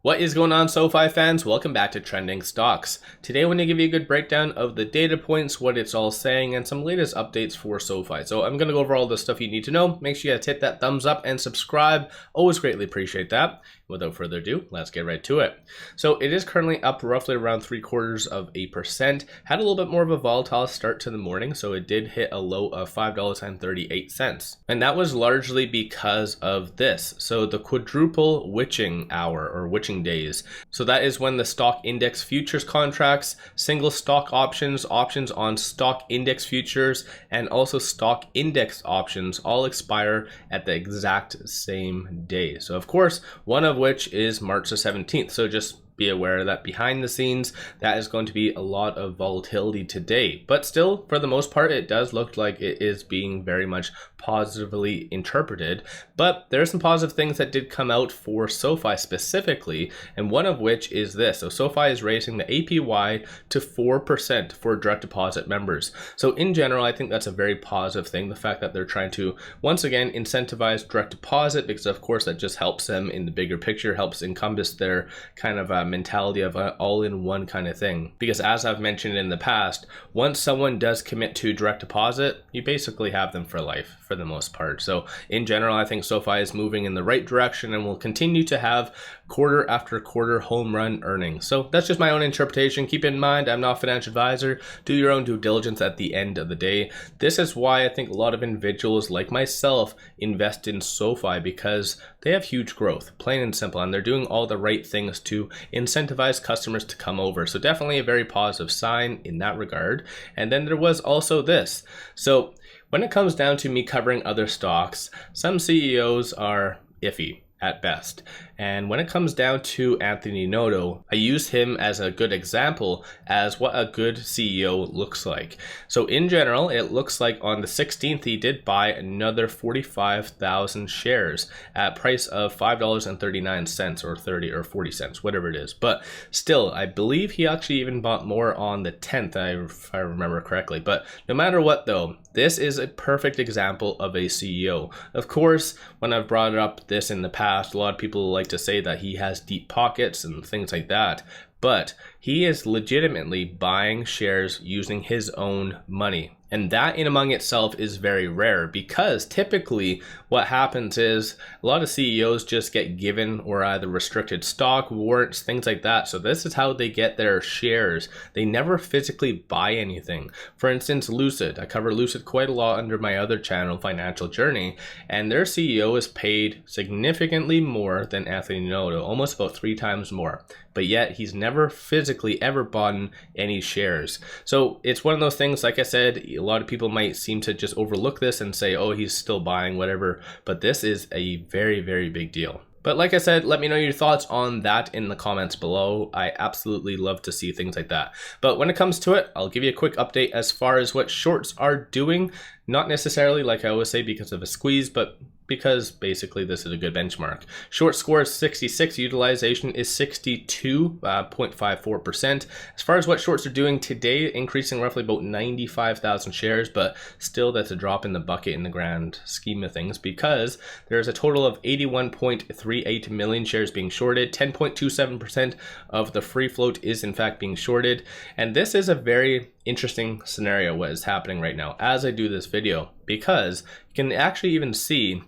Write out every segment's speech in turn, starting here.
What is going on, SoFi fans? Welcome back to Trending Stocks. Today I want to give you a good breakdown of the data points, what it's all saying, and some latest updates for SoFi. So I'm going to go over all the stuff you need to know. Make sure you guys hit that thumbs up and subscribe. Always greatly appreciate that. Without further ado, let's get right to it. So it is currently up roughly around 0.75%. Had a little bit more of a volatile start to the morning, so it did hit a low of $5.38. And that was largely because of this. So the quadruple witching hour or witching days. So that is when the stock index futures contracts, single stock options, options on stock index futures, and also stock index options all expire at the exact same day. So of course, one of which is March the 17th. So just be aware that behind the scenes, that is going to be a lot of volatility today. But still, for the most part, it does look like it is being very much positively interpreted. But there are some positive things that did come out for SoFi specifically, and one of which is this. So SoFi is raising the APY to 4% for direct deposit members. So in general, I think that's a very positive thing. The fact that they're trying to, once again, incentivize direct deposit, because of course that just helps them in the bigger picture, helps encompass their kind of mentality of an all-in-one kind of thing. Because as I've mentioned in the past, once someone does commit to direct deposit, you basically have them for life for the most part. So in general, I think SoFi is moving in the right direction and will continue to have quarter after quarter home run earnings. So that's just my own interpretation. Keep in mind, I'm not a financial advisor. Do your own due diligence at the end of the day. This is why I think a lot of individuals like myself invest in SoFi, because they have huge growth, plain and simple, and they're doing all the right things to incentivize customers to come over. So definitely a very positive sign in that regard. And then there was also this. So when it comes down to me covering other stocks, some CEOs are iffy at best. And when it comes down to Anthony Noto, I use him as a good example as what a good CEO looks like. So in general, it looks like on the 16th, he did buy another 45,000 shares at price of $5.39 or 30 or 40 cents, whatever it is. But still, I believe he actually even bought more on the 10th, if I remember correctly. But no matter what though, this is a perfect example of a CEO. Of course, when I've brought up this in the past, a lot of people like to say that he has deep pockets and things like that, but he is legitimately buying shares using his own money. And that in among itself is very rare, because typically what happens is a lot of CEOs just get given or either restricted stock, warrants, things like that. So this is how they get their shares. They never physically buy anything. For instance, Lucid. I cover Lucid quite a lot under my other channel, Financial Journey, and their CEO is paid significantly more than Anthony Noto, almost about 3 times more. But yet he's never physically ever bought any shares. So it's one of those things, like I said, a lot of people might seem to just overlook this and say, oh, he's still buying, whatever. But this is a very, very big deal. But like I said, let me know your thoughts on that in the comments below. I absolutely love to see things like that. But when it comes to it, I'll give you a quick update as far as what shorts are doing. Not necessarily, like I always say, because of a squeeze, but because basically this is a good benchmark. Short score is 66, utilization is 62.54%. As far as what shorts are doing today, increasing roughly about 95,000 shares, but still that's a drop in the bucket in the grand scheme of things, because there's a total of 81.38 million shares being shorted. 10.27% of the free float is in fact being shorted. And this is a very interesting scenario what is happening right now as I do this video, because you can actually even see,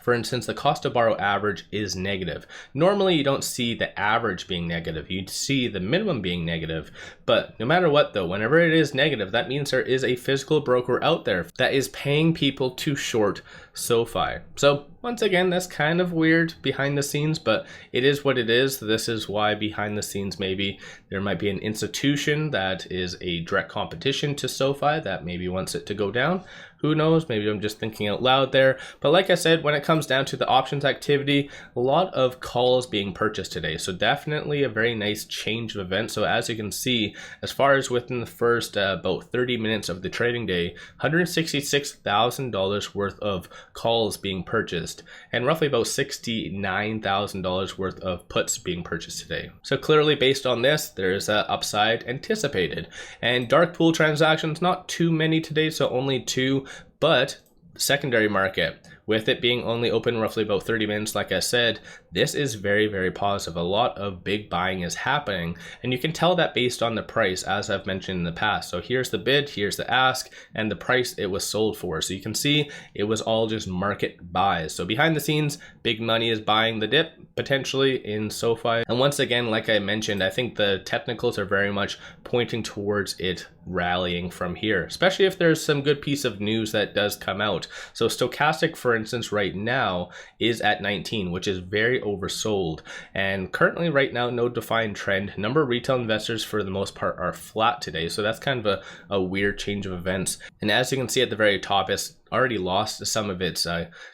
for instance, the cost to borrow average is negative. Normally you don't see the average being negative, you'd see the minimum being negative. But no matter what though, whenever it is negative, that means there is a physical broker out there that is paying people to short SoFi. So once again, that's kind of weird behind the scenes, but it is what it is. This is why behind the scenes maybe there might be an institution that is a direct competition to SoFi that maybe wants it to go down. Who knows? Maybe I'm just thinking out loud there. But like I said, when it comes down to the options activity, a lot of calls being purchased today. So definitely a very nice change of events. So as you can see, as far as within the first about 30 minutes of the trading day, $166,000 worth of calls being purchased, and roughly about $69,000 worth of puts being purchased today. So clearly based on this, there's an upside anticipated. And dark pool transactions, not too many today, so only 2, but secondary market, with it being only open roughly about 30 minutes, like I said, this is very, very positive. A lot of big buying is happening, and you can tell that based on the price, as I've mentioned in the past. So here's the bid, here's the ask, and the price it was sold for. So you can see it was all just market buys. So behind the scenes, big money is buying the dip potentially in SoFi. And once again, like I mentioned, I think the technicals are very much pointing towards it rallying from here, especially if there's some good piece of news that does come out. So stochastic, for instance, right now is at 19, which is very oversold. And currently right now, no defined trend. Number of retail investors for the most part are flat today. So that's kind of a weird change of events. And as you can see at the very top, it's already lost some of its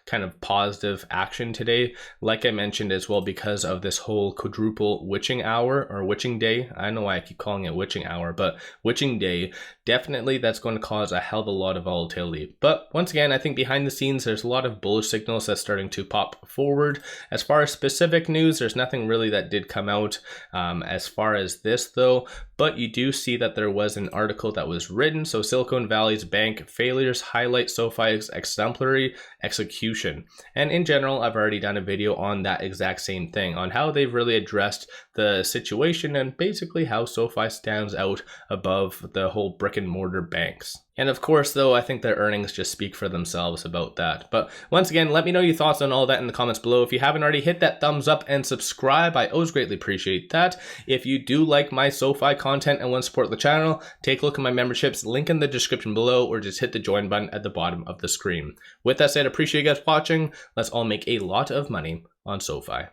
kind of positive action today, like I mentioned as well, because of this whole quadruple witching hour or witching day. I don't know why I keep calling it witching hour, but witching day, definitely that's going to cause a hell of a lot of volatility. But once again, I think behind the scenes, there's a lot of bullish signals that's starting to pop forward. As far as specific news, there's nothing really that did come out as far as this though, but you do see that there was an article that was written. So Silicon Valley's bank failures highlight SoFi's exemplary execution. And in general, I've already done a video on that exact same thing, on how they've really addressed the situation and basically how SoFi stands out above the whole brick and mortar banks. And of course, though, I think their earnings just speak for themselves about that. But once again, let me know your thoughts on all that in the comments below. If you haven't already, hit that thumbs up and subscribe. I always greatly appreciate that. If you do like my SoFi content and want to support the channel, take a look at my memberships, link in the description below, or just hit the join button at the bottom of the screen. With that said, I appreciate you guys watching. Let's all make a lot of money on SoFi.